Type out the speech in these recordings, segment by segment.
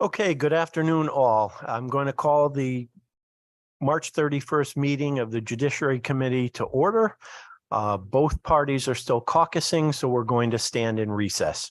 Okay, good afternoon, all. I'm going to call the March 31st meeting of the Judiciary Committee to order. Both parties are still caucusing, so we're going to stand in recess.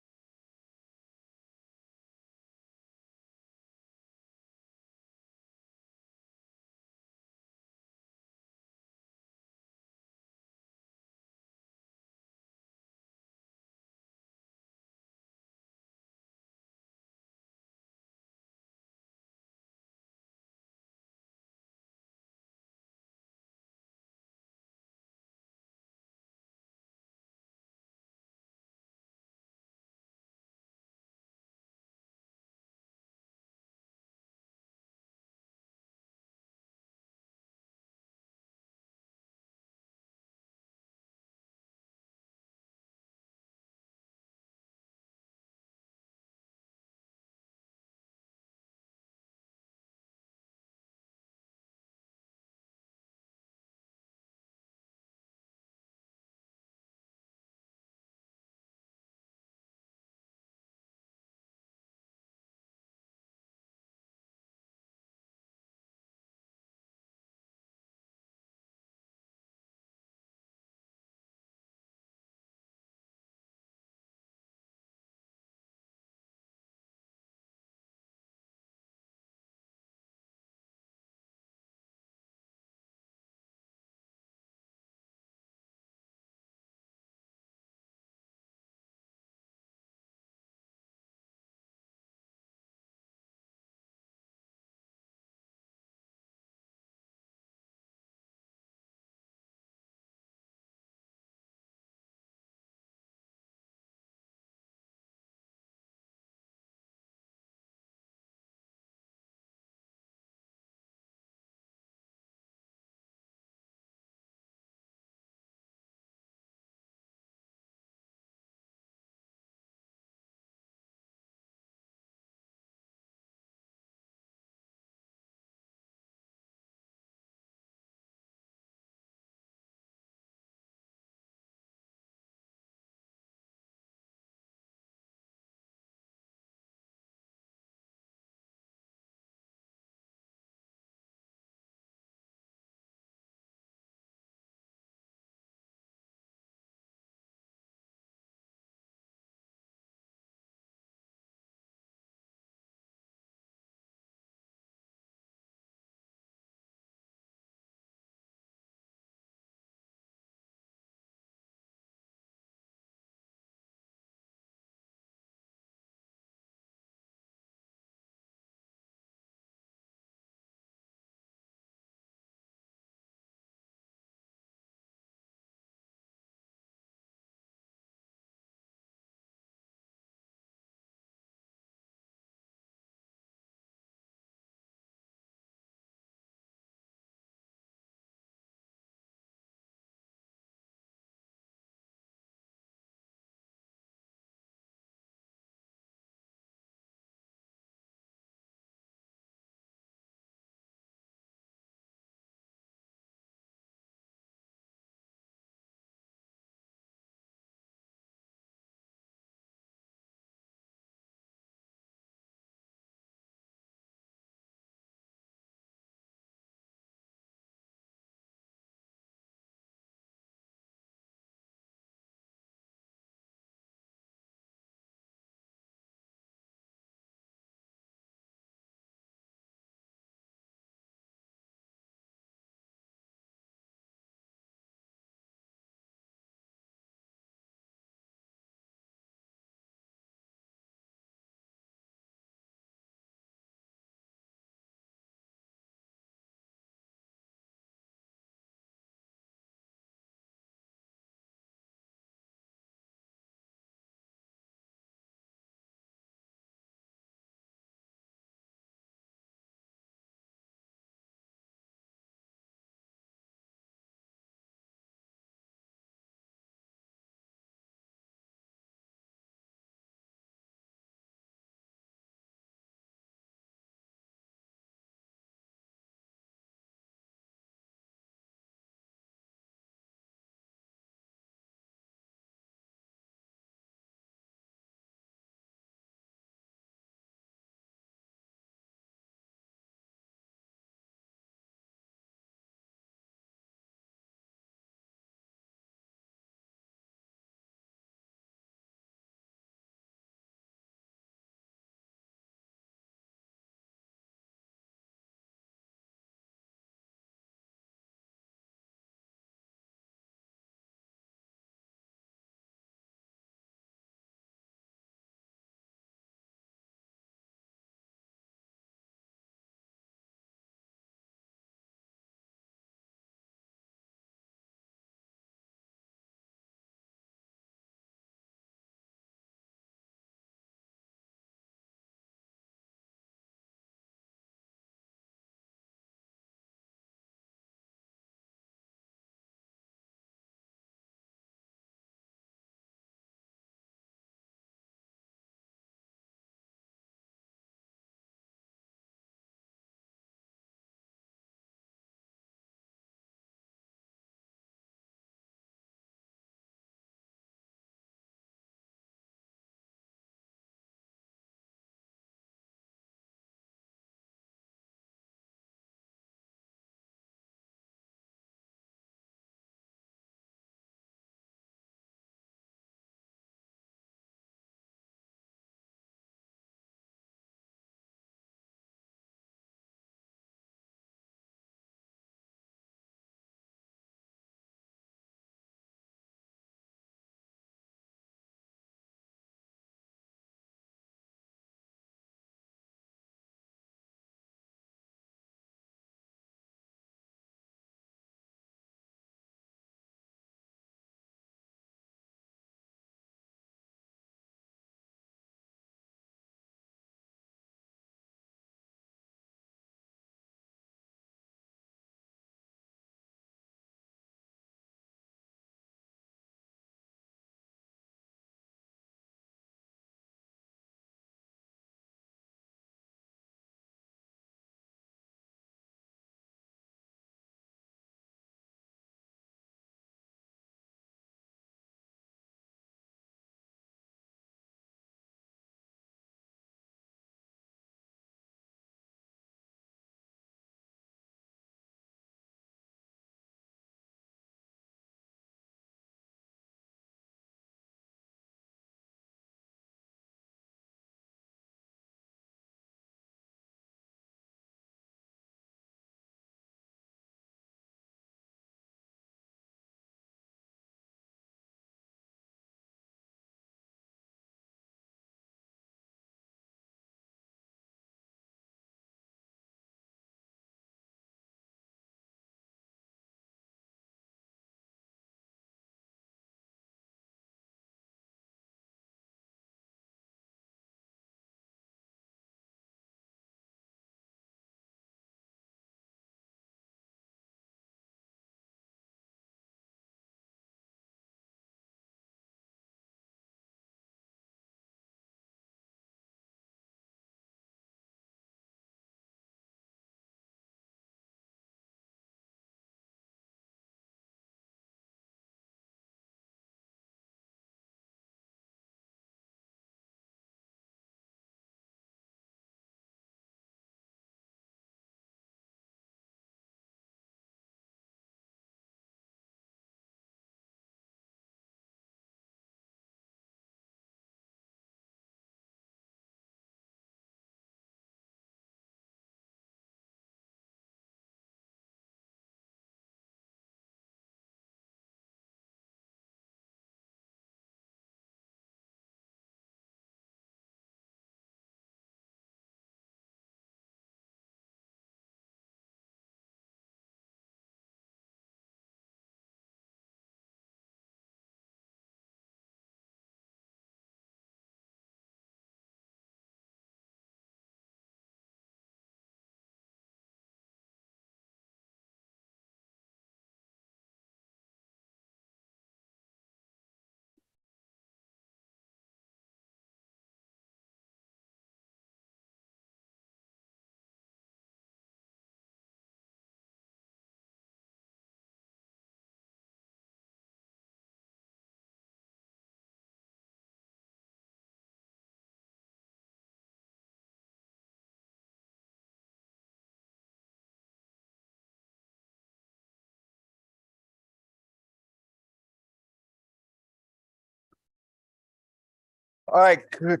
All right, good.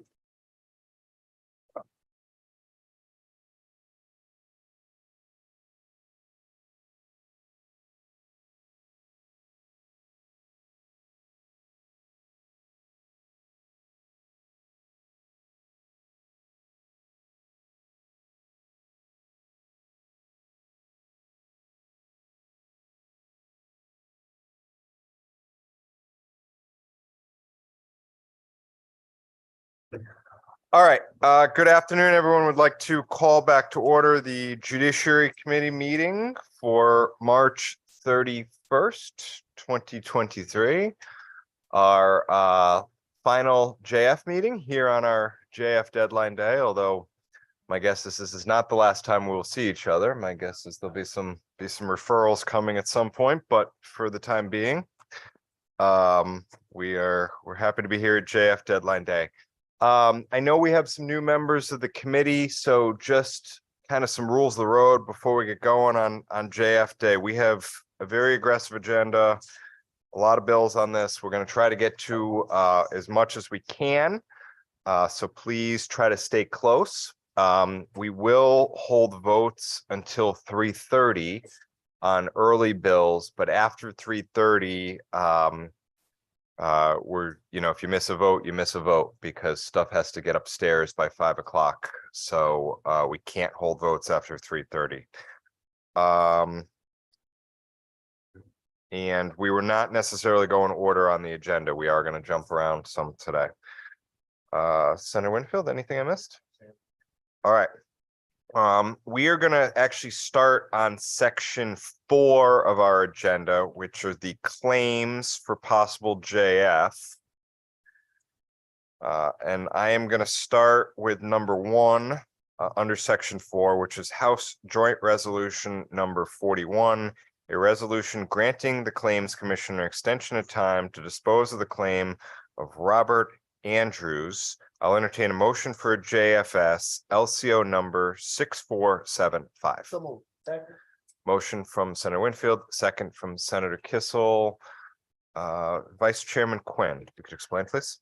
All right, good afternoon, everyone. Would like to call back to order the Judiciary Committee meeting for March 31st, 2023. Our final JF meeting here on our JF deadline day, although my guess is this is not the last time we will see each other. My guess is there'll be some referrals coming at some point, but for the time being, we're happy to be here at JF deadline day. I know we have some new members of the committee, so just kind of some rules of the road before we get going on JF day. We have a very aggressive agenda, a lot of bills on this. We're going to try to get to as much as we can. So please try to stay close. We will hold votes until 3:30 on early bills, but after 3:30, if you miss a vote, you miss a vote because stuff has to get upstairs by 5 o'clock. So we can't hold votes after 3:30. And we were not necessarily going order on the agenda. We are going to jump around some today. Senator Winfield, anything I missed? All right. We are going to actually start on section 4 of our agenda, which are the claims for possible JF. And I am going to start with number 1 under section 4, which is House Joint Resolution number 41, a resolution granting the Claims Commissioner extension of time to dispose of the claim of Robert Andrews. I'll entertain a motion for a JFS LCO number 6475. So moved. Motion from Senator Winfield, second from Senator Kissel. Vice Chairman Quinn, you could explain, please.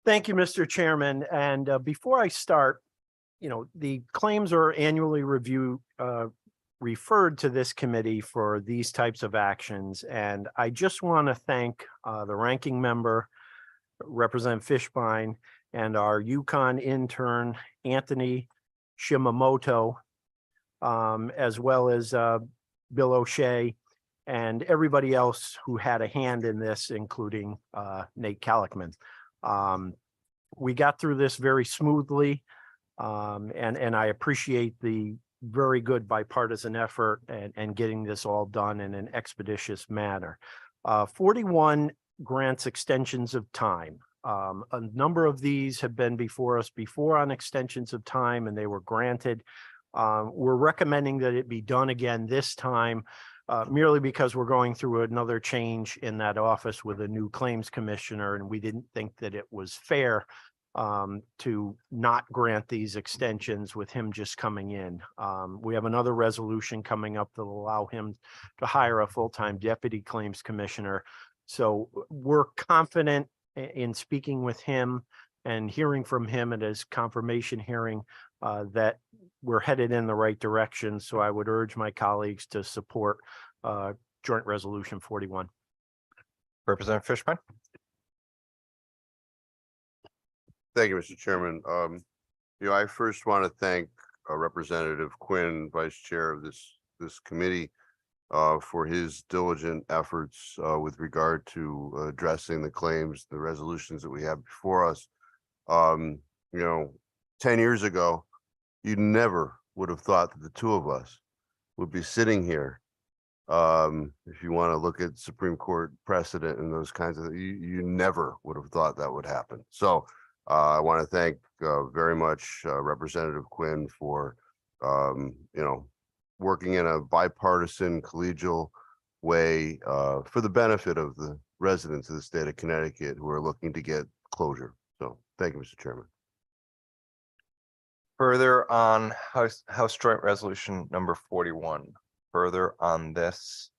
Thank you, Mr. Chairman. And before I start, the claims are annually referred to this committee for these types of actions. And I just want to thank the ranking member, Representative Fishbein, and our Yukon intern, Anthony Shimamoto, as well as Bill O'Shea, and everybody else who had a hand in this, including Nate Kallickman. We got through this very smoothly, and I appreciate the very good bipartisan effort and getting this all done in an expeditious manner. 41 grants extensions of time. A number of these have been before us before on extensions of time, and they were granted. We're recommending that it be done again this time, merely because we're going through another change in that office with a new claims commissioner, and we didn't think that it was fair to not grant these extensions with him just coming in. We have another resolution coming up that will allow him to hire a full-time deputy claims commissioner. So we're confident in speaking with him and hearing from him at his confirmation hearing that we're headed in the right direction. So I would urge my colleagues to support Joint Resolution 41. Representative Fishbein. Thank you, Mr. Chairman. I first want to thank Representative Quinn, Vice Chair of this committee, for his diligent efforts with regard to addressing the claims, the resolutions that we have before us. 10 years ago, you never would have thought that the two of us would be sitting here. If you want to look at Supreme Court precedent and those kinds of, you never would have thought that would happen. So I want to thank very much Representative Quinn for, working in a bipartisan, collegial way for the benefit of the residents of the state of Connecticut who are looking to get closure. So thank you, Mr. Chairman. Further on House Joint Resolution number 41. Further on this.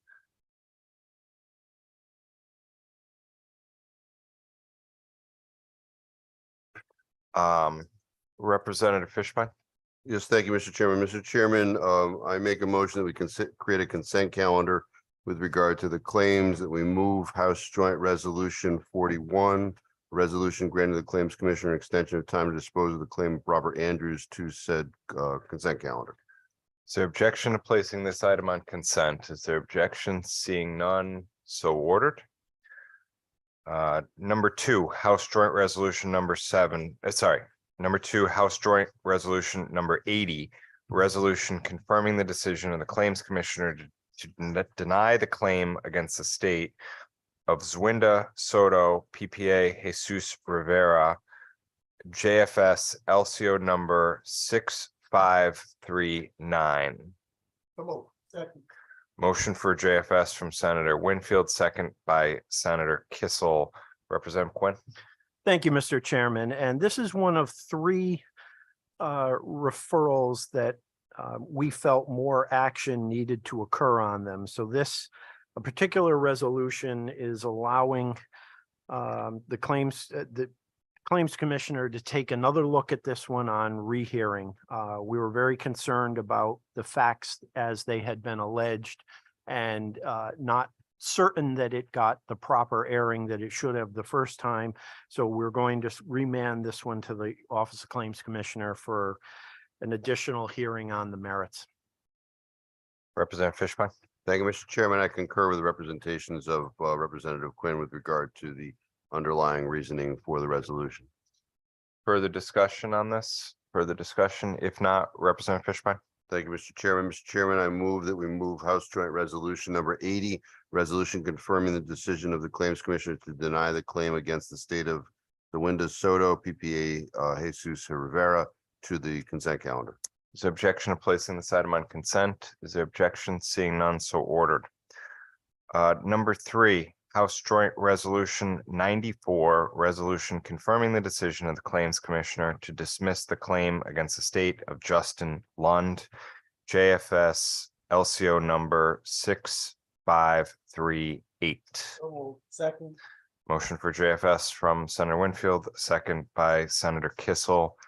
Representative Fishbein, Yes, thank you, Mr. Chairman. Mr. Chairman, I make a motion that we can create a consent calendar with regard to the claims that we move House Joint Resolution 41, resolution granting the Claims Commissioner an extension of time to dispose of the claim of Robert Andrews to said consent calendar. is there objection to placing this item on consent? Is there objection? Seeing none, so ordered. Number two, House Joint Resolution number 7, number 2, House Joint Resolution number 80, resolution confirming the decision of the Claims Commissioner to deny the claim against the state of Zwinda Soto, PPA Jesus Rivera, JFS LCO number 6539. Motion for JFS from Senator Winfield, second by Senator Kissel. Representative Quinn. Thank you, Mr. Chairman. And this is one of 3 referrals that we felt more action needed to occur on them. So this a particular resolution is allowing the Claims Commissioner to take another look at this one on rehearing. We were very concerned about the facts as they had been alleged and not certain that it got the proper airing that it should have the first time. So we're going to remand this one to the Office of Claims Commissioner for an additional hearing on the merits. Representative Fishbein. Thank you, Mr. Chairman. I concur with the representations of Representative Quinn with regard to the underlying reasoning for the resolution. Further discussion on this? Further discussion? If not, Representative Fishbein. Thank you, Mr. Chairman. Mr. Chairman, I move that we move House Joint Resolution number 80, resolution confirming the decision of the Claims Commissioner to deny the claim against the state of Zwinda Soto, PPA Jesus Rivera, to the consent calendar. Is there objection to placing this item on consent? Is there objection? Seeing none, so ordered. Number 3, House Joint Resolution 94, resolution confirming the decision of the Claims Commissioner to dismiss the claim against the state of Justin Lund, JFS LCO number 6538. Second. Motion for JFS from Senator Winfield, second by Senator Kissel.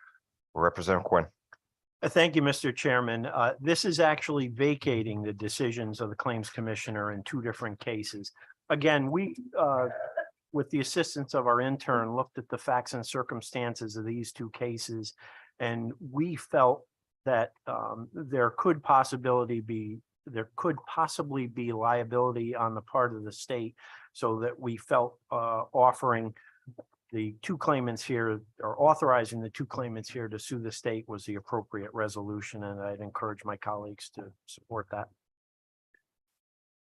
Representative Quinn. Thank you, Mr. Chairman. This is actually vacating the decisions of the Claims Commissioner in 2 different cases. Again, we, with the assistance of our intern, looked at the facts and circumstances of these 2 cases, and we felt that there could possibly be liability on the part of the state, so that we felt offering the 2 claimants here, or authorizing the 2 claimants here to sue the state, was the appropriate resolution, and I'd encourage my colleagues to support that.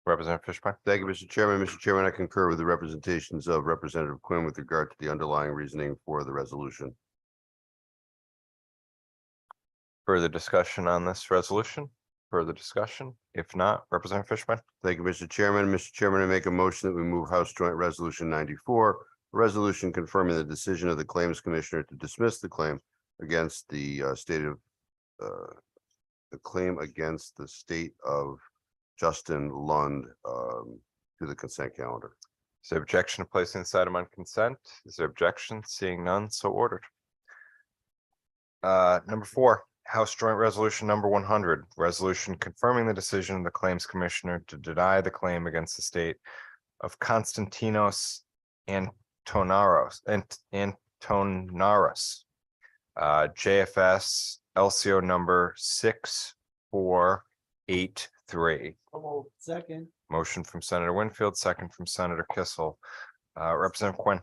Representative Fishbein. Thank you, Mr. Chairman. Mr. Chairman, I concur with the representations of Representative Quinn with regard to the underlying reasoning for the resolution. Further discussion on this resolution? Further discussion? If not, Representative Fishbein. Thank you, Mr. Chairman. Mr. Chairman, I make a motion that we move House Joint Resolution 94, a resolution confirming the decision of the Claims Commissioner to dismiss the claim against the state of Justin Lund to the consent calendar. Is there objection to placing this item on consent? Is there objection? Seeing none, so ordered. Number 4, House Joint Resolution number 100, resolution confirming the decision of the Claims Commissioner to deny the claim against the state of Konstantinos Antonaros, JFS LCO number 6483. Second. Motion from Senator Winfield, second from Senator Kissel. Representative Quinn.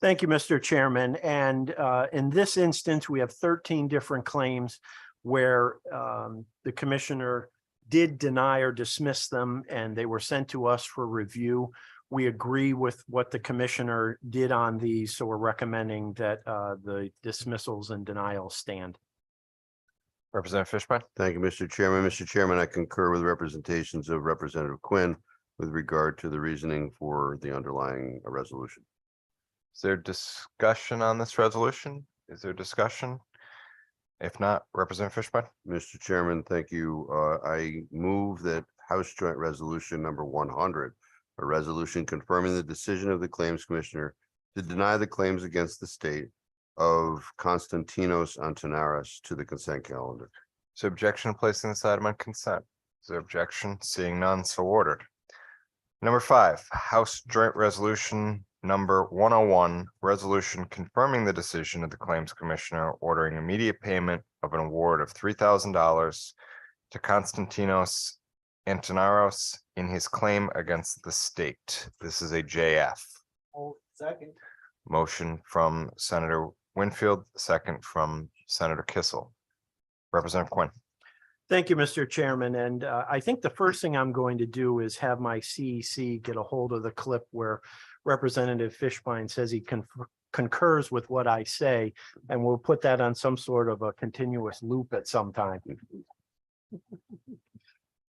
Thank you, Mr. Chairman. And in this instance, we have 13 different claims where the commissioner did deny or dismiss them, and they were sent to us for review. We agree with what the commissioner did on these, so we're recommending that the dismissals and denials stand. Representative Fishbein. Thank you, Mr. Chairman. Mr. Chairman, I concur with the representations of Representative Quinn with regard to the reasoning for the underlying resolution. Is there discussion on this resolution? Is there discussion? If not, Representative Fishbein. Mr. Chairman, thank you. I move that House Joint Resolution number 100, a resolution confirming the decision of the Claims Commissioner to deny the claims against the state of Konstantinos Antonaris to the consent calendar. Is there objection to placing this item on consent? Is there objection? Seeing none, so ordered. Number 5, House Joint Resolution number 101, resolution confirming the decision of the Claims Commissioner ordering immediate payment of an award of $3,000 to Konstantinos Antonaros in his claim against the state. This is a JF. Second. Motion from Senator Winfield, second from Senator Kissel. Representative Quinn. Thank you, Mr. Chairman. And I think the first thing I'm going to do is have my CEC get a hold of the clip where Representative Fishbein says he concurs with what I say, and we'll put that on some sort of a continuous loop at some time.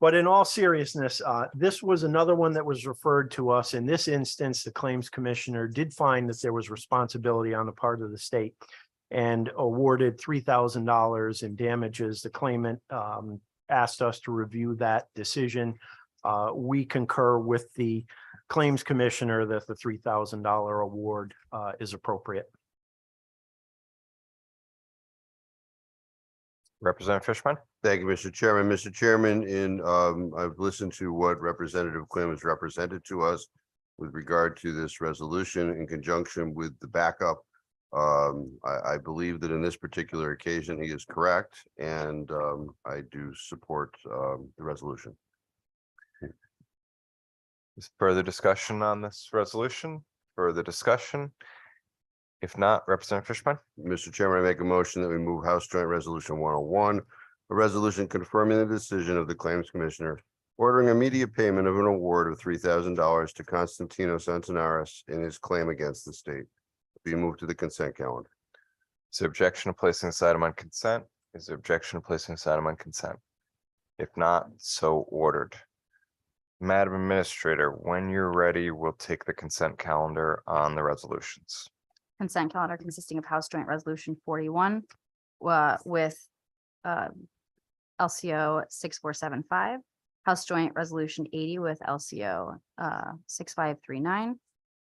But in all seriousness, this was another one that was referred to us. In this instance, the Claims Commissioner did find that there was responsibility on the part of the state and awarded $3,000 in damages. The claimant asked us to review that decision. We concur with the Claims Commissioner that the $3,000 award is appropriate. Representative Fishbein. Thank you, Mr. Chairman. Mr. Chairman, I've listened to what Representative Quinn has represented to us with regard to this resolution in conjunction with the backup. I believe that in this particular occasion, he is correct, and I do support the resolution. Is further discussion on this resolution? Further discussion? If not, Representative Fishbein. Mr. Chairman, I make a motion that we move House Joint Resolution 101, a resolution confirming the decision of the Claims Commissioner ordering immediate payment of an award of $3,000 to Konstantinos Antonaris in his claim against the state. Be moved to the consent calendar. Is there objection to placing this item on consent? Is there objection to placing this item on consent? If not, so ordered. Madam Administrator, when you're ready, we'll take the consent calendar on the resolutions. Consent calendar consisting of House Joint Resolution 41 with LCO 6475, House Joint Resolution 80 with LCO 6539,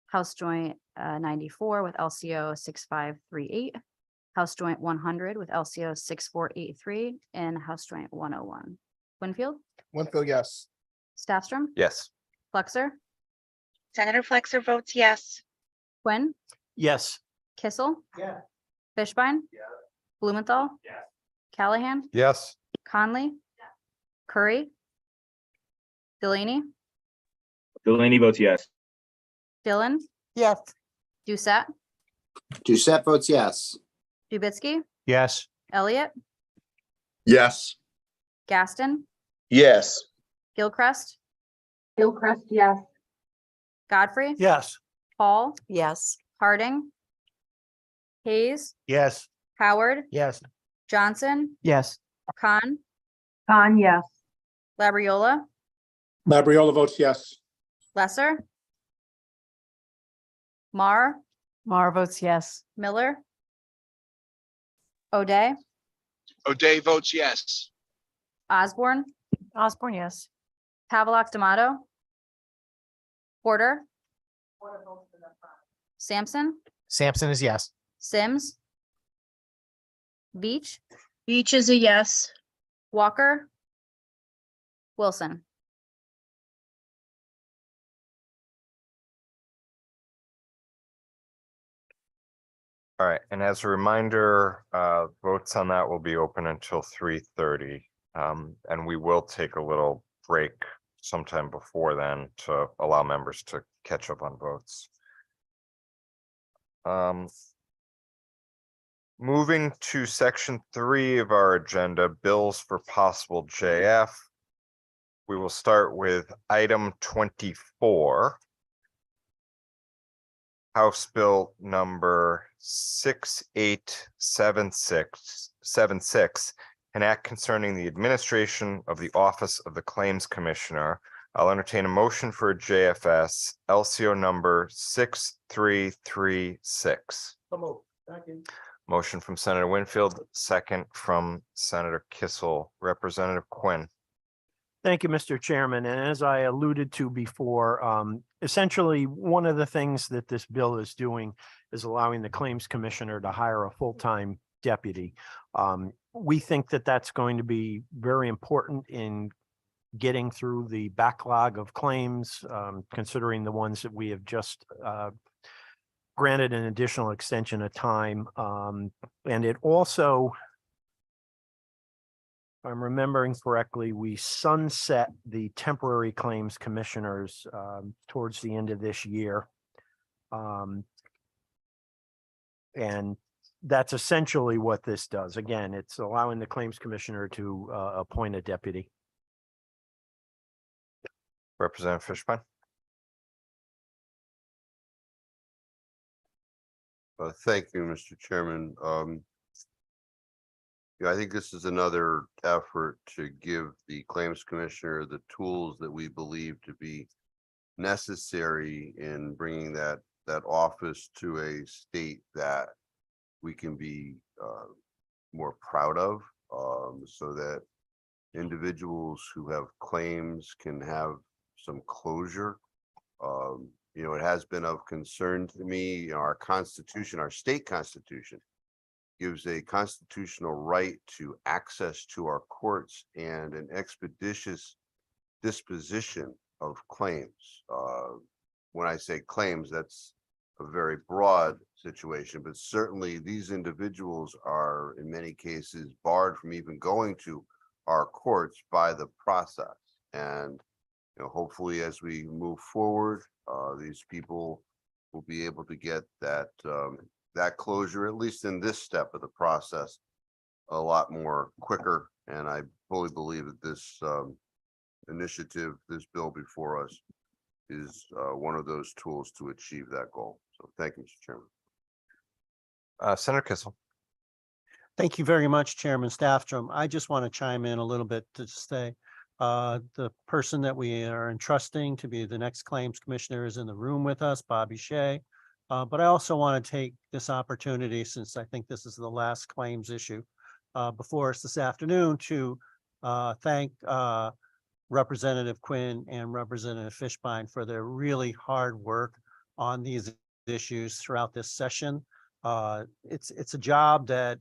House Joint 94 with LCO 6538, House Joint 100 with LCO 6483, and House Joint 101. Winfield, yes. Staffstrom, Yes. Flexer, Senator Flexer votes yes. Quinn, Yes. Kissel, Yeah. Fishbein, Yeah. Blumenthal, Yeah. Callahan, Yes. Conley, Curry, Delaney, Delaney votes yes. Dillon, Yes. Doucette, Doucette votes yes. Dubitsky, Yes. Elliott, Yes. Gaston, Yes. Gilchrist, Yes. Godfrey, Yes. Paul, Yes. Harding, Hayes, Yes. Howard, Yes. Johnson, Yes. Khan, Yes. Labriola, Labriola votes yes. Lesser, Mar, Mar votes yes. Miller, O'Day, O'Day votes yes. Osborne, Osborne, yes. Havelock D'Amato, Porter, Sampson, Sampson is yes. Sims, Beach, Beach is a yes. Walker, Wilson. All right, and as a reminder, votes on that will be open until 3:30. And we will take a little break sometime before then to allow members to catch up on votes. Moving to section 3 of our agenda, bills for possible JF. We will start with item 24. House Bill number 6876, an act concerning the administration of the Office of the Claims Commissioner. I'll entertain a motion for a JFS LCO number 6336. Motion from Senator Winfield, second from Senator Kissel. Representative Quinn. Thank you, Mr. Chairman. And as I alluded to before, essentially, one of the things that this bill is doing is allowing the Claims Commissioner to hire a full-time deputy. We think that that's going to be very important in getting through the backlog of claims, considering the ones that we have just granted an additional extension of time. And it also, if I'm remembering correctly, we sunset the temporary claims commissioners towards the end of this year. And that's essentially what this does. Again, it's allowing the claims commissioner to appoint a deputy. Representative Fishbein. Thank you, Mr. Chairman. Yeah, I think this is another effort to give the Claims Commissioner the tools that we believe to be necessary in bringing that office to a state that we can be more proud of, so that individuals who have claims can have some closure. It has been of concern to me, our Constitution, our state constitution gives a constitutional right to access to our courts and an expeditious disposition of claims. When I say claims, that's a very broad situation, but certainly these individuals are in many cases barred from even going to our courts by the process. And hopefully as we move forward, these people will be able to get that closure, at least in this step of the process, a lot more quicker. And I fully believe that this initiative, this bill before us, is one of those tools to achieve that goal. So thank you, Mr. Chairman. Senator Kissel. Thank you very much, Chairman Staffstrom. I just want to chime in a little bit to say the person that we are entrusting to be the next claims commissioner is in the room with us, Bobby Shea. But I also want to take this opportunity, since I think this is the last claims issue before us this afternoon, to thank Representative Quinn and Representative Fishbein for their really hard work on these issues throughout this session. It's a job that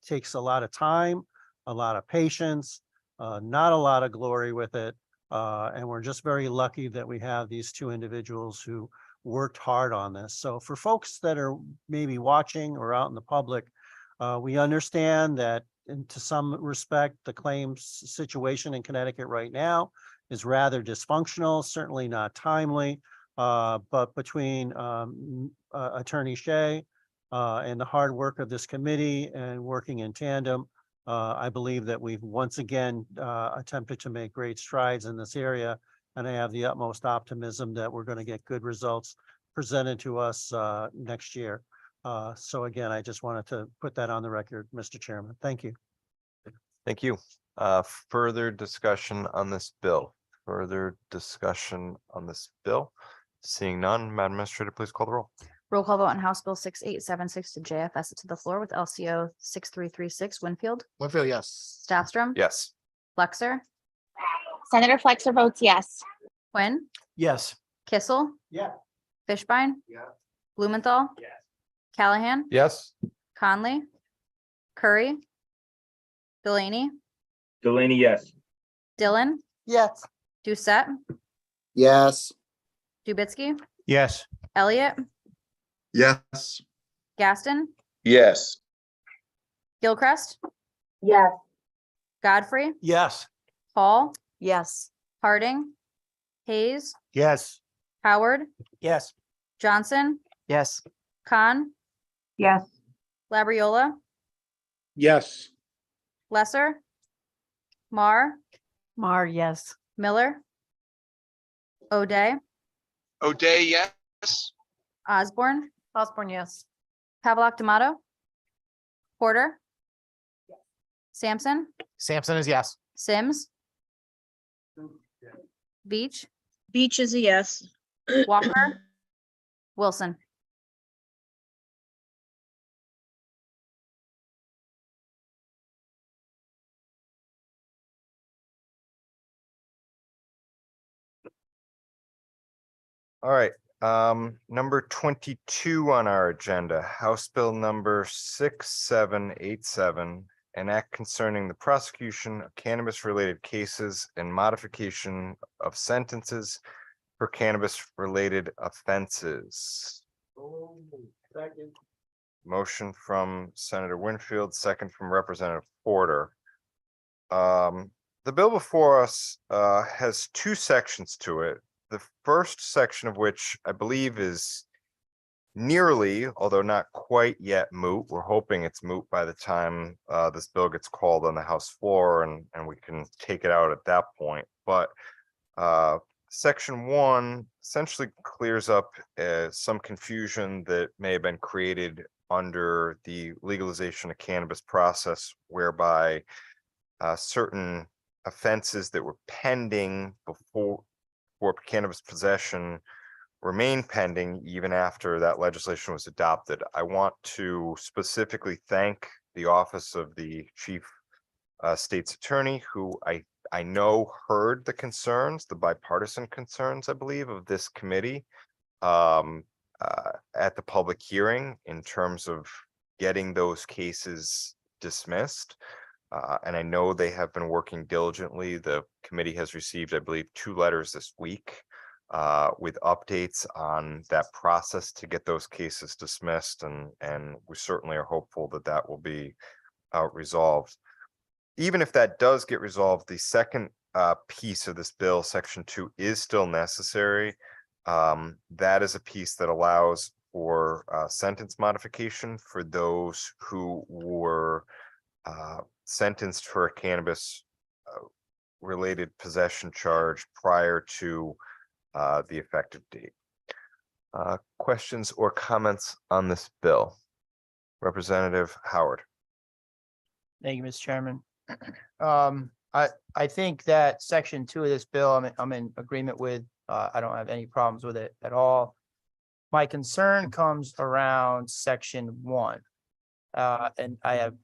takes a lot of time, a lot of patience, not a lot of glory with it. And we're just very lucky that we have these two individuals who worked hard on this. So for folks that are maybe watching or out in the public, we understand that to some respect, the claims situation in Connecticut right now is rather dysfunctional, certainly not timely. But between Attorney Shea and the hard work of this committee and working in tandem, I believe that we've once again attempted to make great strides in this area. And I have the utmost optimism that we're going to get good results presented to us next year. So again, I just wanted to put that on the record, Mr. Chairman. Thank you. Thank you. Further discussion on this bill? Further discussion on this bill? Seeing none, Madam Administrator, please call the roll. Roll call vote on House Bill 6876 to JFS it to the floor with LCO 6336. Winfield, Winfield, yes. Staffstrom. Yes. Flexer, Senator Flexer votes yes. Quinn, Yes. Kissel. Yeah. Fishbein. Yeah. Blumenthal. Yes. Callahan. Yes. Conley. Curry. Delaney. Delaney, yes. Dillon. Yes. Doucette. Yes. Dubitsky. Yes. Elliott. Yes. Gaston. Yes. Gilchrist. Yes. Godfrey. Yes. Hall. Yes. Harding. Hayes. Yes. Howard. Yes. Johnson. Yes. Khan. Yes. Labriola. Yes. Lesser. Mar. Mar, yes. Miller. O'Day. O'Day, yes. Osborne. Osborne, yes. Pavlock D'Amato. Porter. Sampson. Sampson is yes. Sims. Beach. Beach is a yes. Walker. Wilson. All right, number 22 on our agenda, House Bill number 6787. An act concerning the prosecution of cannabis-related cases and modification of sentences for cannabis-related offenses. Motion from Senator Winfield, second from Representative Porter. The bill before us has two sections to it. The first section of which I believe is nearly, although not quite yet moot. We're hoping it's moot by the time this bill gets called on the House floor and we can take it out at that point. But Section 1 essentially clears up some confusion that may have been created under the legalization of cannabis process, whereby certain offenses that were pending before cannabis possession remain pending even after that legislation was adopted. I want to specifically thank the Office of the Chief State's Attorney, who I know heard the concerns, the bipartisan concerns, I believe, of this committee at the public hearing in terms of getting those cases dismissed. And I know they have been working diligently. The committee has received, I believe, 2 letters this week with updates on that process to get those cases dismissed. And we certainly are hopeful that that will be resolved. Even if that does get resolved, the second piece of this bill, Section 2, is still necessary. That is a piece that allows for sentence modification for those who were sentenced for a cannabis related possession charge prior to the effective date. Questions or comments on this bill? Representative Howard. Thank you, Mr. Chairman. I think that Section 2 of this bill, I'm in agreement with. I don't have any problems with it at all. My concern comes around Section 1. And I have,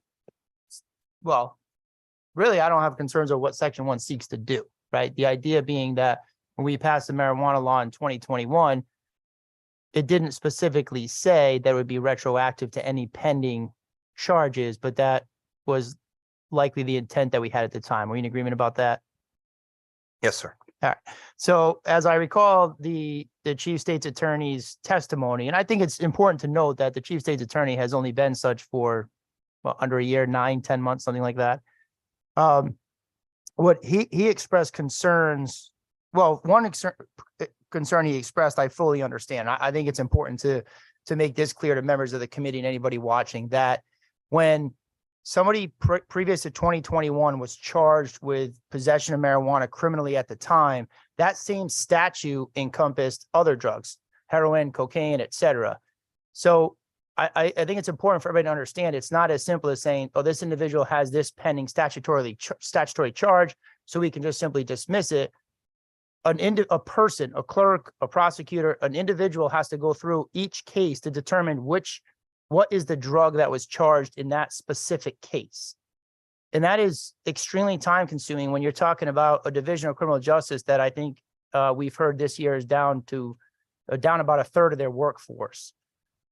well, really, I don't have concerns of what Section 1 seeks to do, right? The idea being that when we passed the marijuana law in 2021, it didn't specifically say that it would be retroactive to any pending charges, but that was likely the intent that we had at the time. Are you in agreement about that? Yes, sir. All right. So as I recall, the Chief State's Attorney's testimony, and I think it's important to note that the Chief State's Attorney has only been such for under a year, 9-10 months, something like that. What he expressed concerns. Well, one concern he expressed, I fully understand. I think it's important to make this clear to members of the committee and anybody watching that when somebody previous to 2021 was charged with possession of marijuana criminally at the time, that same statute encompassed other drugs, heroin, cocaine, etc. So I think it's important for everybody to understand it's not as simple as saying, oh, this individual has this pending statutory charge, so we can just simply dismiss it. A person, a clerk, a prosecutor, an individual has to go through each case to determine what is the drug that was charged in that specific case. And that is extremely time consuming when you're talking about a division of criminal justice that I think we've heard this year is down about a third of their workforce,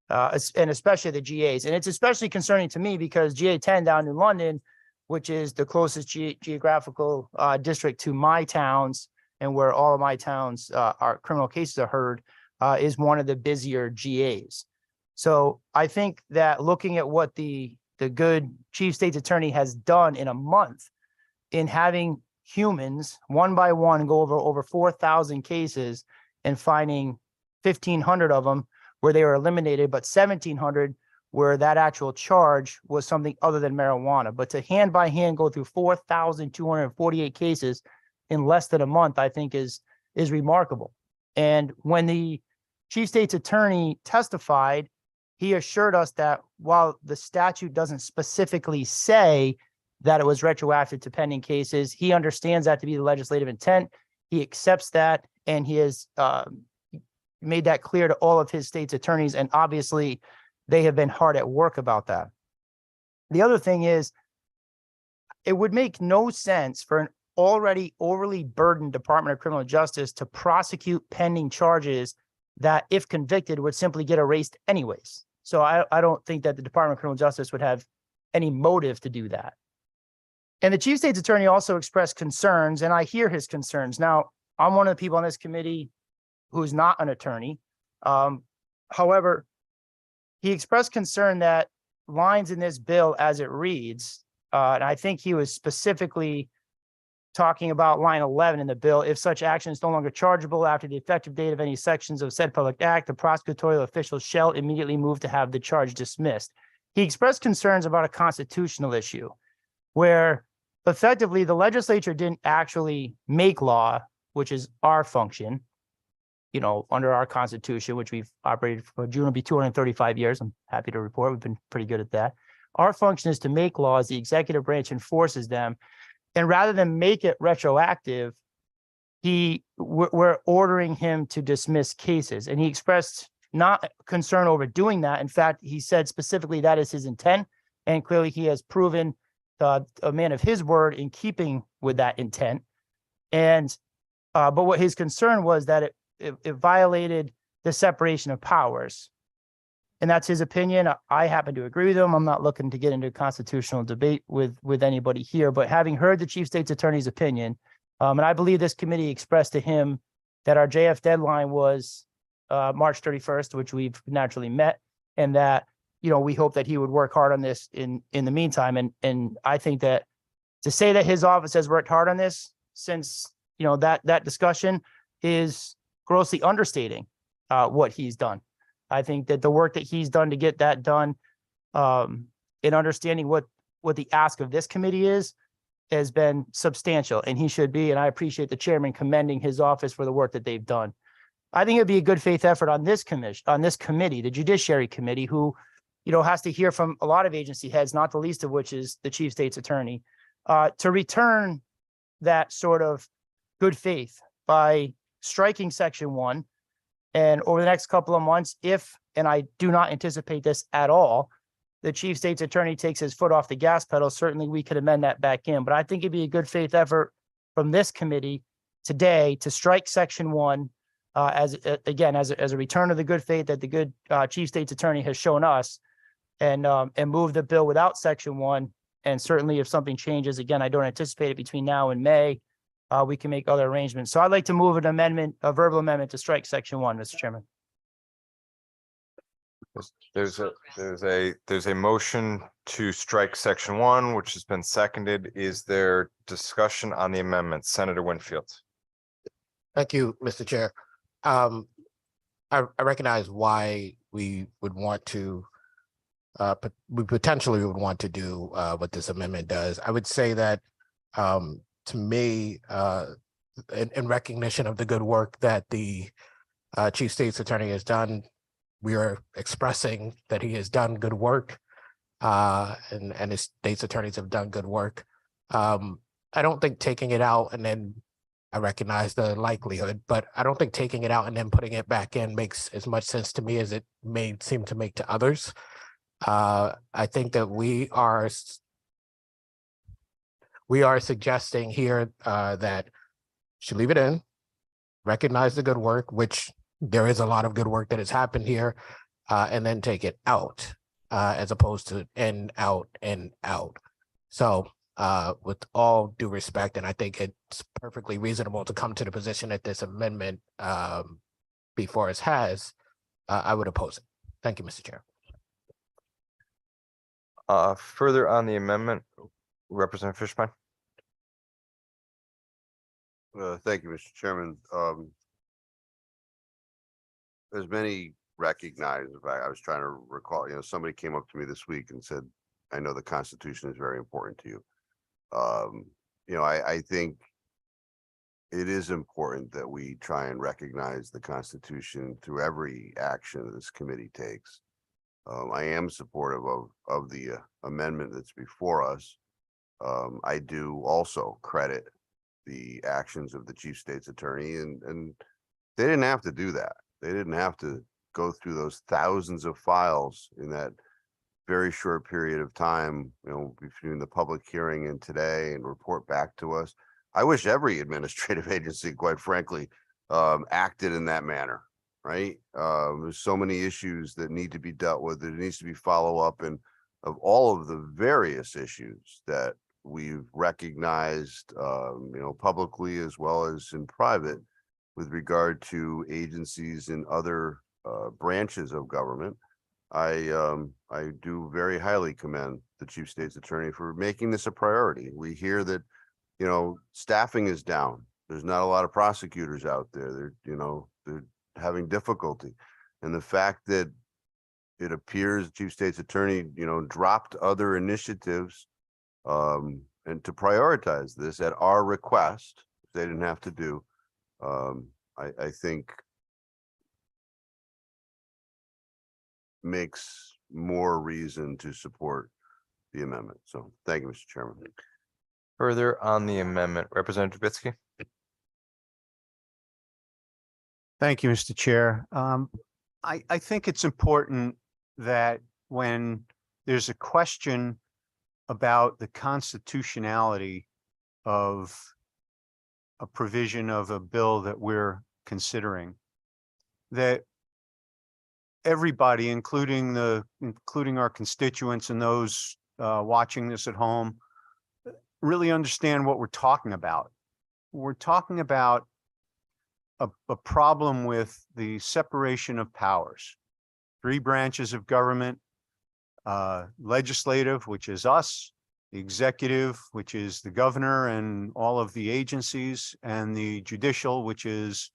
and especially the GAs. And it's especially concerning to me because GA 10 down in London, which is the closest geographical district to my towns and where all of my towns, our criminal cases are heard, is one of the busier GAs. So I think that looking at what the good Chief State's Attorney has done in a month in having humans one by one go over 4,000 cases and finding 1,500 of them where they were eliminated, but 1,700 where that actual charge was something other than marijuana. But to hand by hand go through 4,248 cases in less than a month, I think is remarkable. And when the Chief State's Attorney testified, he assured us that while the statute doesn't specifically say that it was retroactive to pending cases, he understands that to be the legislative intent. He accepts that, and he has made that clear to all of his state's attorneys, and obviously they have been hard at work about that. The other thing is, it would make no sense for an already overly burdened Department of Criminal Justice to prosecute pending charges that if convicted would simply get erased anyways. So I don't think that the Department of Criminal Justice would have any motive to do that. And the chief state's attorney also expressed concerns, and I hear his concerns. Now, I'm one of the people on this committee who's not an attorney. However, he expressed concern that lines in this bill as it reads, and I think he was specifically talking about line 11 in the bill. If such action is no longer chargeable after the effective date of any sections of said public act, the prosecutorial official shall immediately move to have the charge dismissed. He expressed concerns about a constitutional issue where effectively the legislature didn't actually make law, which is our function, you know, under our constitution, which we've operated for. June will be 235 years. I'm happy to report we've been pretty good at that. Our function is to make laws. The executive branch enforces them. And rather than make it retroactive, we're ordering him to dismiss cases. And he expressed not concern over doing that. In fact, he said specifically that is his intent. And clearly he has proven a man of his word in keeping with that intent. And but what his concern was that it violated the separation of powers. And that's his opinion. I happen to agree with him. I'm not looking to get into a constitutional debate with anybody here, but having heard the chief state's attorney's opinion, and I believe this committee expressed to him that our JF deadline was March 31st, which we've naturally met, and that, you know, we hope that he would work hard on this in the meantime. And I think that to say that his office has worked hard on this since, you know, that discussion is grossly understating what he's done. I think that the work that he's done to get that done, in understanding what the ask of this committee is, has been substantial, and he should be. And I appreciate the chairman commending his office for the work that they've done. I think it'd be a good faith effort on this committee, the Judiciary Committee, who, you know, has to hear from a lot of agency heads, not the least of which is the chief state's attorney, to return that sort of good faith by striking section 1. And over the next couple of months, if, and I do not anticipate this at all, the chief state's attorney takes his foot off the gas pedal, certainly we could amend that back in. But I think it'd be a good faith effort from this committee today to strike section 1 as a return of the good faith that the good chief state's attorney has shown us, and move the bill without section 1. And certainly if something changes, again, I don't anticipate it between now and May, we can make other arrangements. So I'd like to move an amendment, a verbal amendment to strike section 1, Mr. Chairman. There's a motion to strike section 1, which has been seconded. Is there discussion on the amendment? Senator Winfield. Thank you, Mr. Chair. I recognize why we would want to, but we potentially would want to do what this amendment does. I would say that to me, in recognition of the good work that the chief state's attorney has done, we are expressing that he has done good work, and his state's attorneys have done good work. I don't think taking it out, and then I recognize the likelihood, but I don't think taking it out and then putting it back in makes as much sense to me as it may seem to make to others. I think that we are suggesting here that should leave it in, recognize the good work, which there is a lot of good work that has happened here, and then take it out, as opposed to in, out, in, out. So with all due respect, and I think it's perfectly reasonable to come to the position that this amendment before us has, I would oppose it. Thank you, Mr. Chair. Further on the amendment, Representative Fishbein. Thank you, Mr. Chairman. As many recognize, in fact, I was trying to recall, somebody came up to me this week and said, I know the Constitution is very important to you. I think it is important that we try and recognize the Constitution through every action that this committee takes. I am supportive of the amendment that's before us. I do also credit the actions of the chief state's attorney, and they didn't have to do that. They didn't have to go through those thousands of files in that very short period of time, between the public hearing and today, and report back to us. I wish every administrative agency, quite frankly, acted in that manner. right? There's so many issues that need to be dealt with. There needs to be follow-up and of all of the various issues that we've recognized, publicly as well as in private with regard to agencies and other branches of government. I do very highly commend the chief state's attorney for making this a priority. We hear that, staffing is down. There's not a lot of prosecutors out there. They're having difficulty. And the fact that it appears the chief state's attorney, dropped other initiatives and to prioritize this at our request, they didn't have to do, I think makes more reason to support the amendment. So thank you, Mr. Chairman. Further on the amendment, Representative Trubisky. Thank you, Mr. Chair. I think it's important that when there's a question about the constitutionality of a provision of a bill that we're considering, that everybody, including our constituents and those watching this at home, really understand what we're talking about. We're talking about a problem with the separation of powers. 3 branches of government, legislative, which is us, the executive, which is the governor and all of the agencies, and the judicial, which is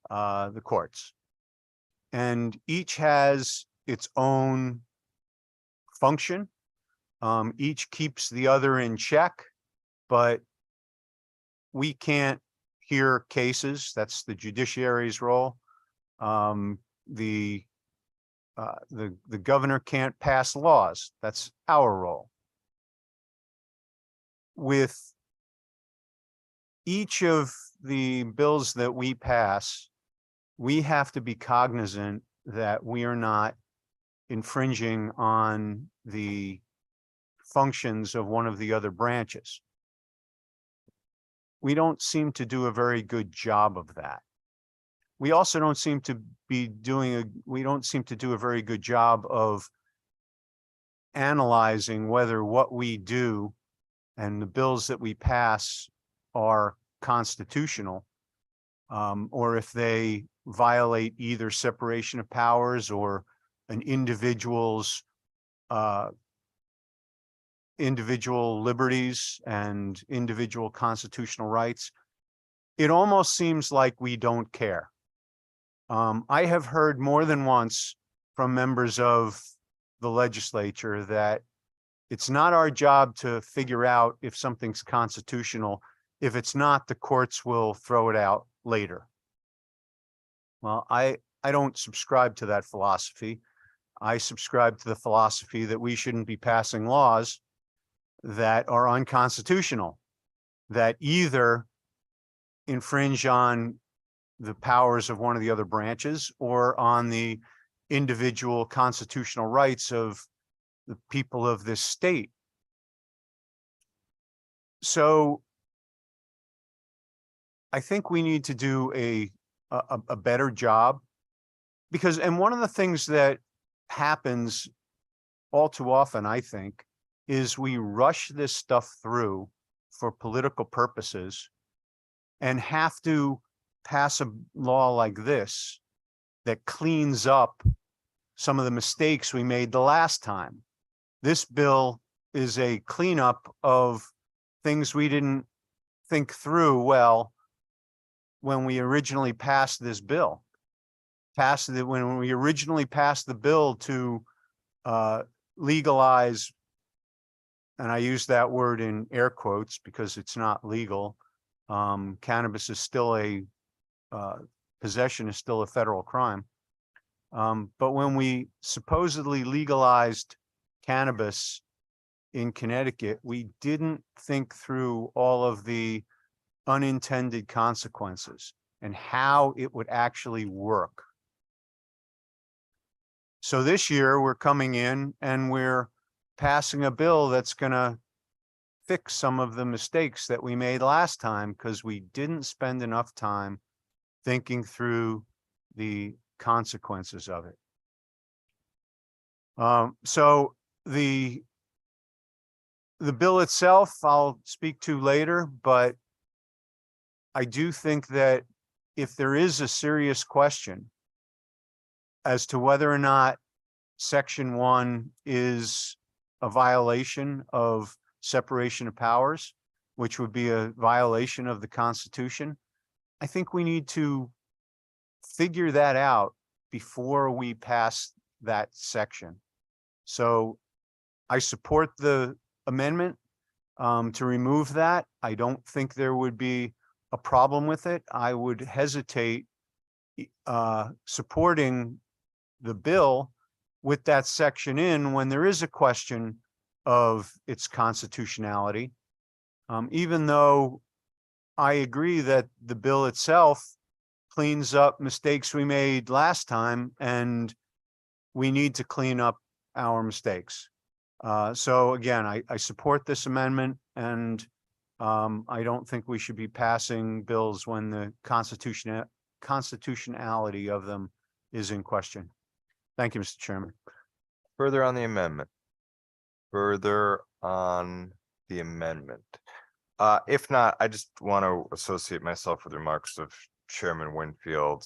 the courts. And each has its own function. Each keeps the other in check, but we can't hear cases. That's the judiciary's role. The governor can't pass laws. That's our role. With each of the bills that we pass, we have to be cognizant that we are not infringing on the functions of one of the other branches. We don't seem to do a very good job of that. We also don't seem to be we don't seem to do a very good job of analyzing whether what we do and the bills that we pass are constitutional, or if they violate either separation of powers or an individual's individual liberties and individual constitutional rights. It almost seems like we don't care. I have heard more than once from members of the legislature that it's not our job to figure out if something's constitutional. If it's not, the courts will throw it out later. Well, I don't subscribe to that philosophy. I subscribe to the philosophy that we shouldn't be passing laws that are unconstitutional, that either infringe on the powers of one of the other branches or on the individual constitutional rights of the people of this state. So I think we need to do a better job, because, and one of the things that happens all too often, I think, is we rush this stuff through for political purposes and have to pass a law like this that cleans up some of the mistakes we made the last time. This bill is a cleanup of things we didn't think through well when we originally passed this bill. When we originally passed the bill to legalize, and I use that word in air quotes because it's not legal. Cannabis is still possession is still a federal crime. But when we supposedly legalized cannabis in Connecticut, we didn't think through all of the unintended consequences and how it would actually work. So this year we're coming in and we're passing a bill that's going to fix some of the mistakes that we made last time because we didn't spend enough time thinking through the consequences of it. So the bill itself, I'll speak to later, but I do think that if there is a serious question as to whether or not Section 1 is a violation of separation of powers, which would be a violation of the Constitution, I think we need to figure that out before we pass that section. So I support the amendment to remove that. I don't think there would be a problem with it. I would hesitate supporting the bill with that section in when there is a question of its constitutionality. Even though I agree that the bill itself cleans up mistakes we made last time, and we need to clean up our mistakes. So again, I support this amendment, and I don't think we should be passing bills when the constitutionality of them is in question. Thank you, Mr. Chairman. Further on the amendment. Further on the amendment. If not, I just want to associate myself with remarks of Chairman Winfield.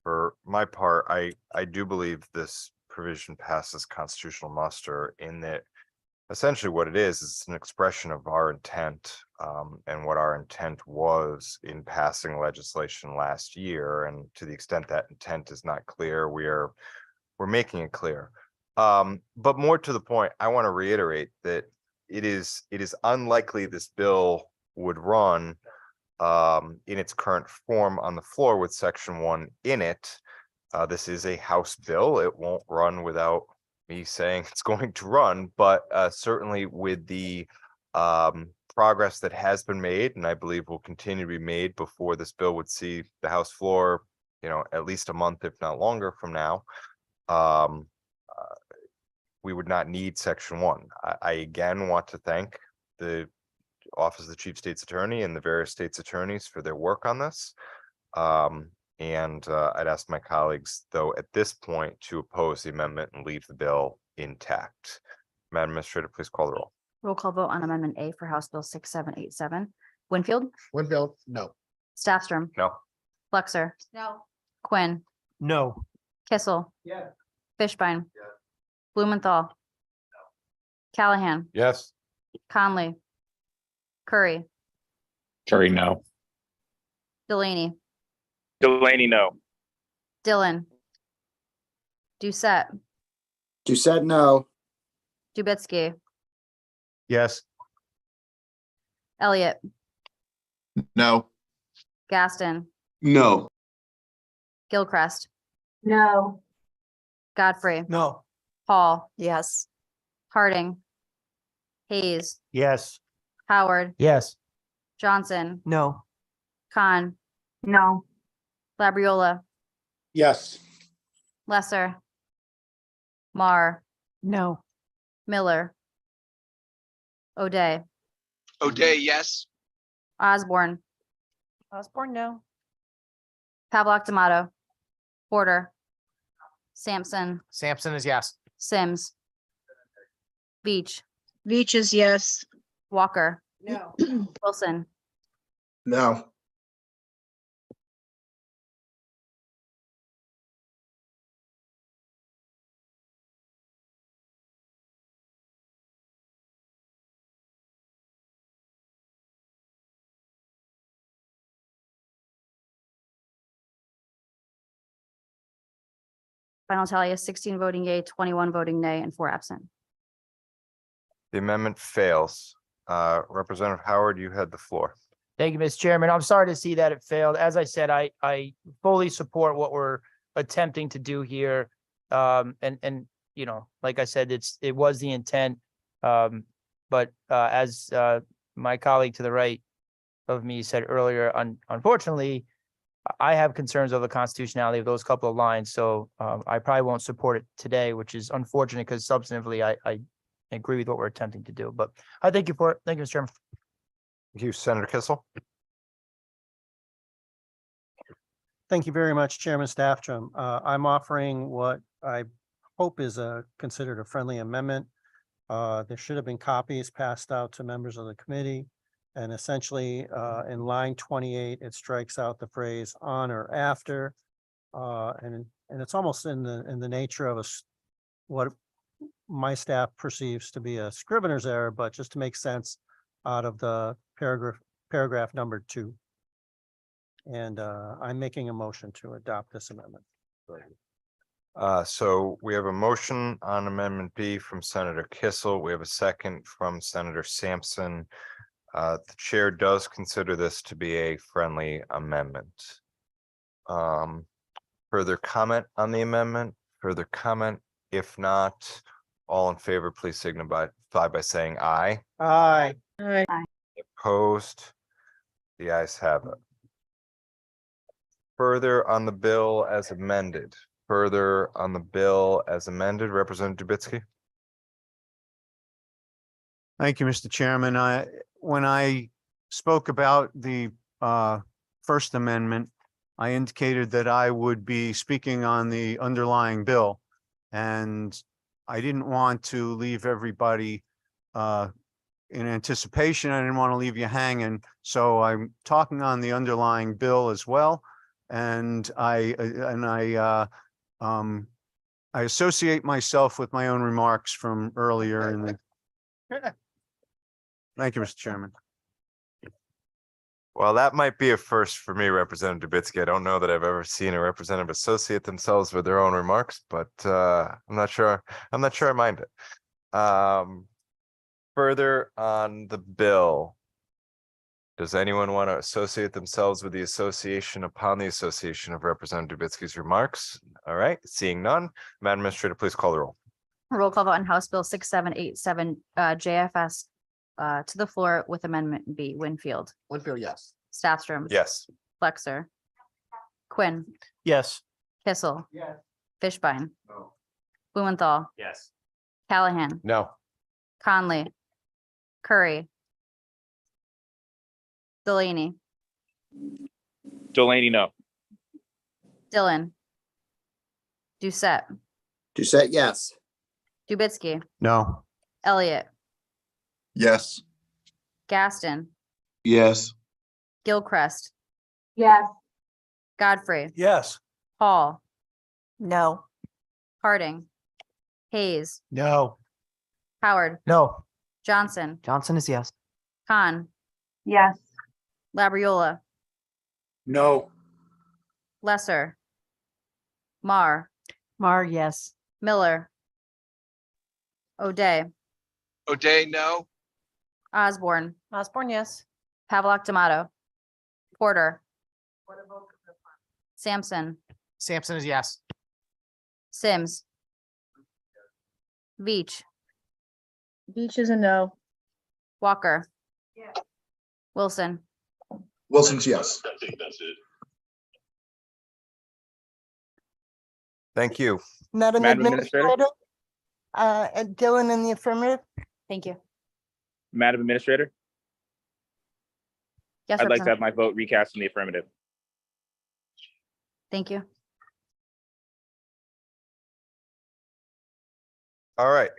For my part, I do believe this provision passes constitutional muster in that essentially what it is an expression of our intent, and what our intent was in passing legislation last year. And to the extent that intent is not clear, we're making it clear. But more to the point, I want to reiterate that it is unlikely this bill would run in its current form on the floor with Section 1 in it. This is a House bill. It won't run without me saying it's going to run, but certainly with the progress that has been made, and I believe will continue to be made before this bill would see the House floor, at least a month, if not longer from now, we would not need Section 1. I again want to thank the Office of the Chief State's Attorney and the various states' attorneys for their work on this. And I'd ask my colleagues, though, at this point to oppose the amendment and leave the bill intact. Madam Administrator, please call the roll. Roll call vote on Amendment A for House Bill 6787. Winfield, Winfield, no. Staffstrom, No. Flexer. No. Quinn, No. Kissel. Yeah. Fishbein. Blumenthal. Callahan, Yes. Conley, Curry, Curry, no. Delaney, Delaney, no. Dillon, Doucette, Doucette, no. Dubitsky, Yes. Elliott, No. Gaston, No. Gilchrist, No. Godfrey, No. Hall, yes. Harding, Hayes, Yes. Howard, Yes. Johnson, No. Khan, No. Labriola, Yes. Lesser, Mar, No. Miller, O'Day, O'Day, yes. Osborne, Osborne, no. Pavlock D'Amato, Porter, Sampson, Sampson is yes. Sims, Beach, Veach is yes. Walker, No. Wilson, No. final tally is 16 voting yea, 21 voting nay, and 4 absent. The amendment fails. Representative Howard, you had the floor. Thank you, Mr. Chairman. I'm sorry to see that it failed. As I said, I fully support what we're attempting to do here. And like I said, it was the intent. But as my colleague to the right of me said earlier, unfortunately, I have concerns over the constitutionality of those couple of lines. So I probably won't support it today, which is unfortunate because substantively I agree with what we're attempting to do. But I thank you for it. Thank you, Mr. Chairman. Thank you, Senator Kissel. Thank you very much, Chairman Staffdrum. I'm offering what I hope is considered a friendly amendment. There should have been copies passed out to members of the committee. And essentially, in line 28, it strikes out the phrase on or after. And it's almost in the nature of what my staff perceives to be a scrivener's error, but just to make sense out of the paragraph number 2. And I'm making a motion to adopt this amendment. So we have a motion on Amendment B from Senator Kissel. We have a second from Senator Sampson. The chair does consider this to be a friendly amendment. Further comment on the amendment? Further comment? If not, all in favor, please signify by saying aye. Aye. Opposed? The ayes have it. Further on the bill as amended. Further on the bill as amended, Representative Dubitzky. Thank you, Mr. Chairman. When I spoke about the First Amendment, I indicated that I would be speaking on the underlying bill. And I didn't want to leave everybody in anticipation. I didn't want to leave you hanging. So I'm talking on the underlying bill as well. And I associate myself with my own remarks from earlier in the. Thank you, Mr. Chairman. Well, that might be a first for me, Representative Dubitzky. I don't know that I've ever seen a representative associate themselves with their own remarks, but I'm not sure I mind it. Further on the bill. Does anyone want to associate themselves with the association upon the association of Representative Dubitzky's remarks? All right, seeing none, Madam Administrator, please call the roll. Roll call vote on House Bill 6787 JFS to the floor with Amendment B. Winfield, yes. Staffstrom. Yes. Flexer. Quinn. Yes. Kissel. Yes. Fishbein. No. Blumenthal. Yes. Callahan. No. Conley. Curry. Delaney. Delaney, no. Dillon. Doucette. Doucette, yes. Dubitzky. No. Elliott. Yes. Gaston. Yes. Gilchrist. Yes. Godfrey. Yes. Hall. No. Harding. Hayes. No. Howard. No. Johnson. Johnson is yes. Khan. Yes. Labriola. No. Lesser. Mar. Mar, yes. Miller. O'Day. O'Day, no. Osborne, yes. Pavlock D'Amato. Porter. Sampson. Sampson is yes. Sims. Veach. Beach is a no. Walker. Wilson. Wilson's yes. Thank you. Madam Madam Administrator? And Dylan in the affirmative? Thank you. Madam Administrator, Yes, I'd like to Representative. have my vote recast in the affirmative. Thank you. All right.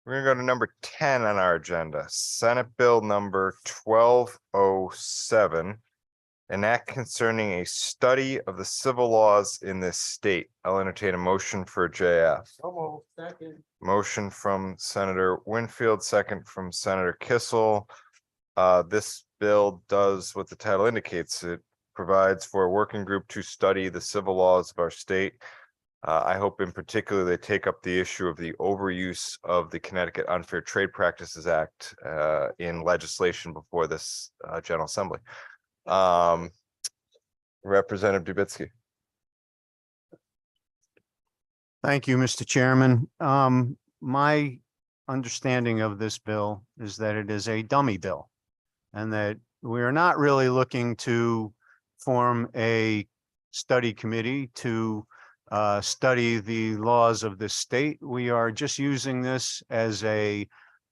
We're gonna go to number 10 on our agenda, Senate Bill number 1207. An act concerning a study of the civil laws in this state. I'll entertain a motion for JF. Second. Motion from Senator Winfield, second from Senator Kissel. This bill does what the title indicates. It provides for a working group to study the civil laws of our state. I hope in particular they take up the issue of the overuse of the Connecticut Unfair Trade Practices Act in legislation before this General Assembly. Representative Dubitzky. Thank you, Mr. Chairman. My understanding of this bill is that it is a dummy bill and that we are not really looking to form a study committee to study the laws of this state. We are just using this as a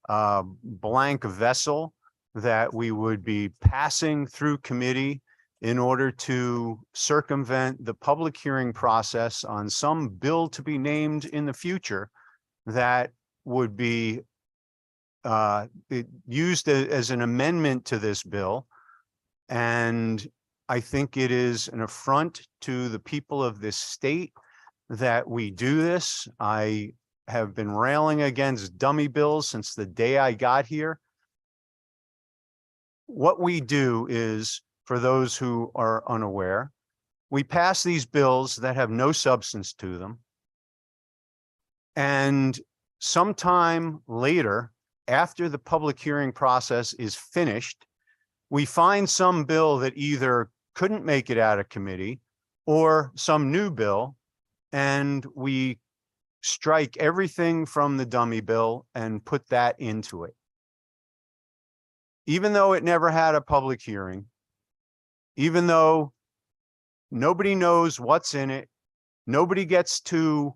blank vessel that we would be passing through committee in order to circumvent the public hearing process on some bill to be named in the future that would be used as an amendment to this bill. And I think it is an affront to the people of this state that we do this. I have been railing against dummy bills since the day I got here. What we do is, for those who are unaware, we pass these bills that have no substance to them. And sometime later, after the public hearing process is finished, we find some bill that either couldn't make it out of committee or some new bill, and we strike everything from the dummy bill and put that into it. Even though it never had a public hearing, even though nobody knows what's in it, nobody gets to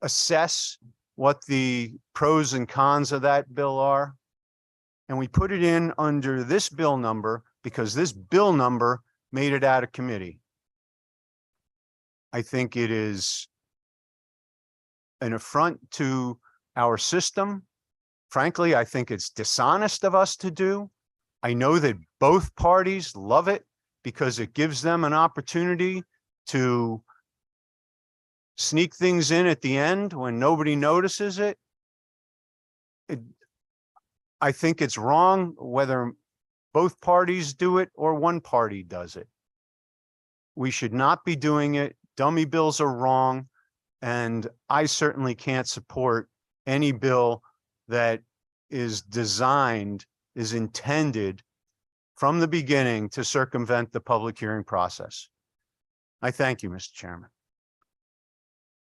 assess what the pros and cons of that bill are. And we put it in under this bill number because this bill number made it out of committee. I think it is an affront to our system. Frankly, I think it's dishonest of us to do. I know that both parties love it because it gives them an opportunity to sneak things in at the end when nobody notices it. I think it's wrong whether both parties do it or one party does it. We should not be doing it. Dummy bills are wrong. And I certainly can't support any bill that is designed, is intended from the beginning to circumvent the public hearing process. I thank you, Mr. Chairman.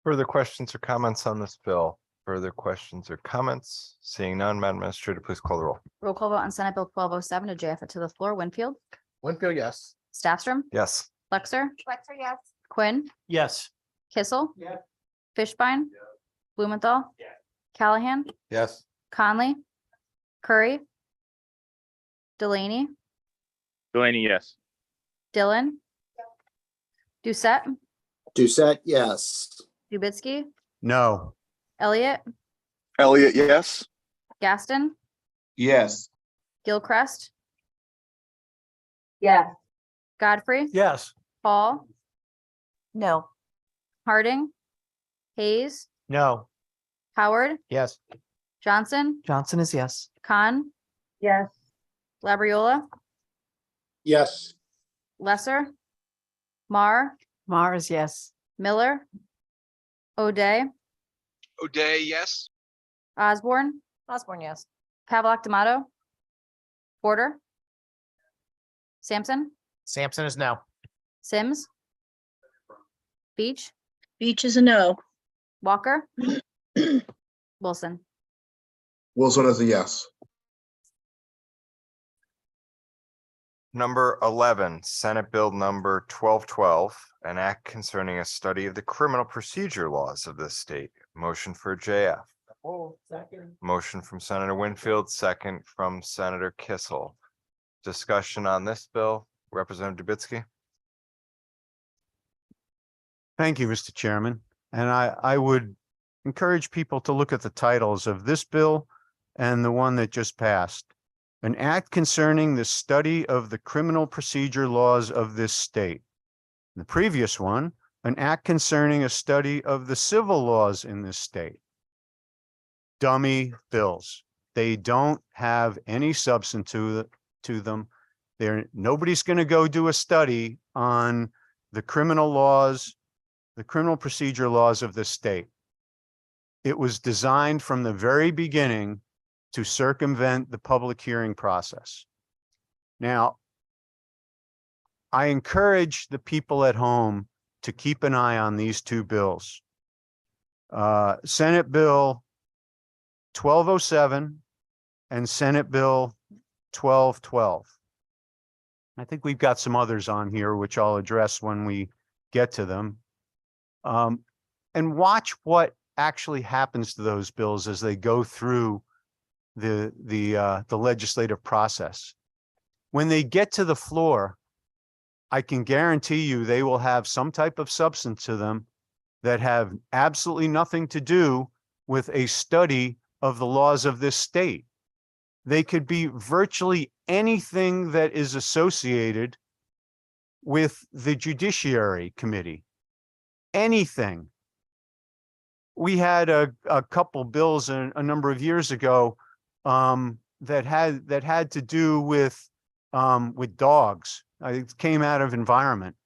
Further questions or comments on this bill? Further questions or comments? Seeing none, Madam Administrator, please call the roll. Roll call vote on Senate Bill 1207 to JF it to the floor. Winfield, Winfield, yes. Staffstrom, Yes. Flexer, Flexer, yes. Quinn, Yes. Kissel. Yes. Fishbein. Blumenthal. Callahan, Yes. Conley, Curry, Delaney, Delaney, yes. Dillon, Doucette, Doucette, yes. Dubitsky, No. Elliott, Elliott, yes. Gaston, Yes. Gilchrist, Yes. Godfrey, Yes. Paul, No. Harding, Hayes, No. Howard, Yes. Johnson, Johnson is yes. Khan, Yes. Labriola, Yes. Lesser, Mar, Mar is yes. Miller, O'Day, O'Day, yes. Osborne, Osborne, yes. Pavlock D'Amato, Porter, Sampson, Sampson is no. Sims, Beach, Beach is a no. Walker, Wilson. Wilson is a yes. Number 11, Senate Bill number 1212, an act concerning a study of the criminal procedure laws of this state. Motion for JF. Motion from Senator Winfield, second from Senator Kissel. Discussion on this bill, Representative Dubitsky. Thank you, Mr. Chairman. And I would encourage people to look at the titles of this bill and the one that just passed. An act concerning the study of the criminal procedure laws of this state. The previous one, an act concerning a study of the civil laws in this state. Dummy bills. They don't have any substance to them. Nobody's going to go do a study on the criminal laws, the criminal procedure laws of this state. It was designed from the very beginning to circumvent the public hearing process. Now, I encourage the people at home to keep an eye on these two bills. Senate Bill 1207 and Senate Bill 1212. I think we've got some others on here, which I'll address when we get to them. And watch what actually happens to those bills as they go through the legislative process. When they get to the floor, I can guarantee you they will have some type of substance to them that have absolutely nothing to do with a study of the laws of this state. They could be virtually anything that is associated with the Judiciary Committee. Anything. We had a couple bills a number of years ago that had to do with dogs. It came out of environment.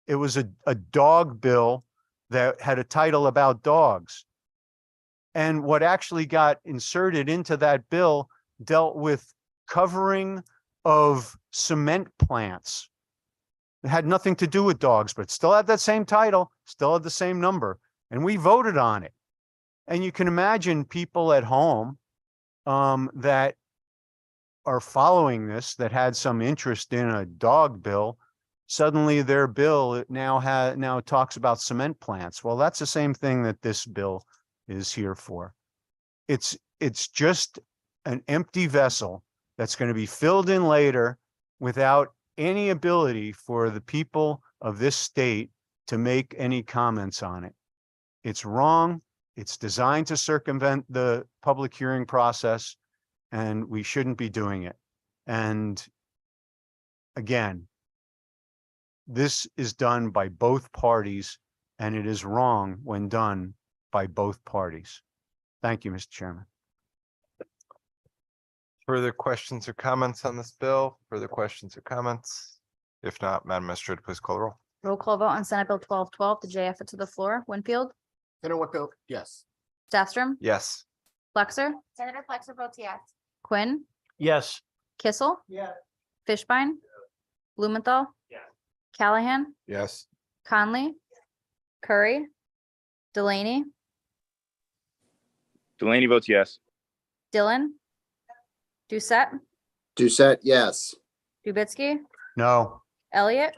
It was a dog bill that had a title about dogs. And what actually got inserted into that bill dealt with covering of cement plants. It had nothing to do with dogs, but still had that same title, still had the same number, and we voted on it. And you can imagine people at home that are following this, that had some interest in a dog bill. Suddenly their bill now talks about cement plants. Well, that's the same thing that this bill is here for. It's just an empty vessel that's going to be filled in later without any ability for the people of this state to make any comments on it. It's wrong. It's designed to circumvent the public hearing process, and we shouldn't be doing it. And again, this is done by both parties, and it is wrong when done by both parties. Thank you, Mr. Chairman. Further questions or comments on this bill? Further questions or comments? If not, Madam Administrator, please call the roll. Roll call vote on Senate Bill 1212, the JF to the floor. Winfield, Senator Winfield, yes. Staffstrom, Yes. Flexer, Senator Flexa votes yes. Quinn, Yes. Kissel. Yeah. Fishbein. Blumenthal. Callahan, Yes. Conley, Curry, Delaney, Delaney votes yes. Dillon, Doucette, Doucette, yes. Dubitsky, No. Elliott,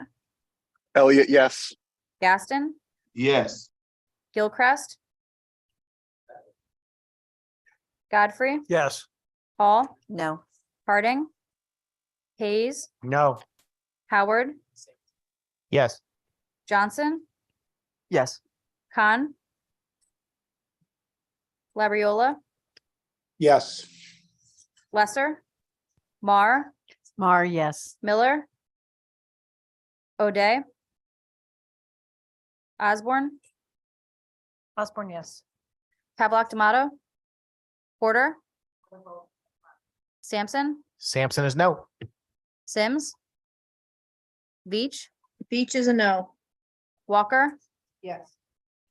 Elliott, yes. Gaston, Yes. Gilchrist, Godfrey, Yes. Hall, No. Harding, Hayes, No. Howard, Yes. Johnson, Yes. Khan, Labriola, Yes. Lesser, Mar, Mar, yes. Miller, O'Day, Osborne, Osborne, yes. Pavlock Tomato, Porter, Sampson, Sampson is no. Sims, Veach, Beach is a no. Walker, Yes.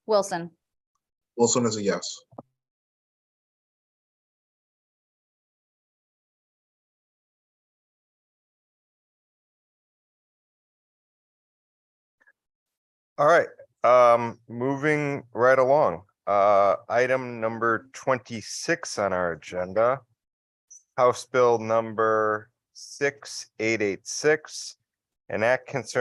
Wilson. Wilson is a yes. All right, moving right along. Item number 26 on our agenda. House Bill number 6886, an act concerning